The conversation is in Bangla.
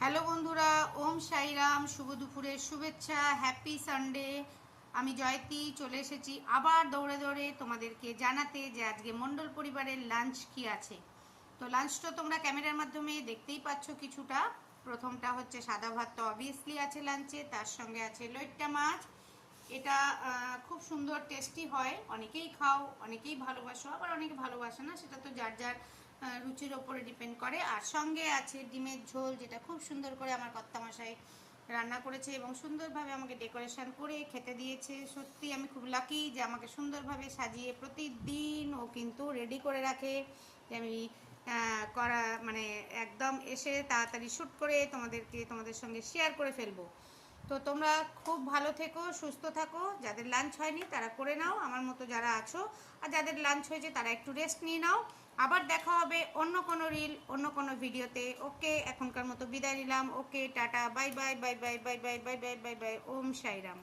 হ্যালো বন্ধুরা, ওম সাইরাম। শুভ দুপুরের শুভেচ্ছা, হ্যাপি সানডে। আমি জয়তী চলে এসেছি আবার দৌড়ে দৌড়ে তোমাদেরকে জানাতে যে আজকে মণ্ডল পরিবারের লাঞ্চ কি আছে। তো লাঞ্চটা তোমরা ক্যামেরার মাধ্যমে দেখতেই পাচ্ছ কিছুটা। প্রথমটা হচ্ছে সাদা ভাত, তো অবভিয়াসলি আছে লাঞ্চে, তার সঙ্গে আছে লইট্টা মাছ। এটা খুব সুন্দর টেস্টি হয়, অনেকেই খাও, অনেকেই ভালোবাসো, আবার অনেকে ভালোবাসে না, সেটা তো যার যার রুচির ওপরে ডিপেন্ড করে। আর সঙ্গে আছে ডিমের ঝোল, যেটা খুব সুন্দর করে আমার কর্তামশাই রান্না করেছে এবং সুন্দরভাবে আমাকে ডেকোরেশন করে খেতে দিয়েছে। সত্যি আমি খুব লাকি যে আমাকে সুন্দরভাবে সাজিয়ে প্রতিদিন ও কিন্তু রেডি করে রাখে, যে আমি করা মানে একদম এসে তাড়াতাড়ি শ্যুট করে তোমাদের সঙ্গে শেয়ার করে ফেলবো। তো তোমরা খুব ভালো থেকো, সুস্থ থাকো। যাদের লাঞ্চ হয়নি তারা করে নাও, আমার মতো যারা আছো। আর যাদের লাঞ্চ হয়েছে তারা একটু রেস্ট নিয়ে নাও। আবার দেখা হবে অন্য কোনো রিল, অন্য কোনো ভিডিওতে। ওকে, এখনকার মতো বিদায় নিলাম। Okay, tata, bye bye bye bye bye bye bye bye bye bye. Om Sairam.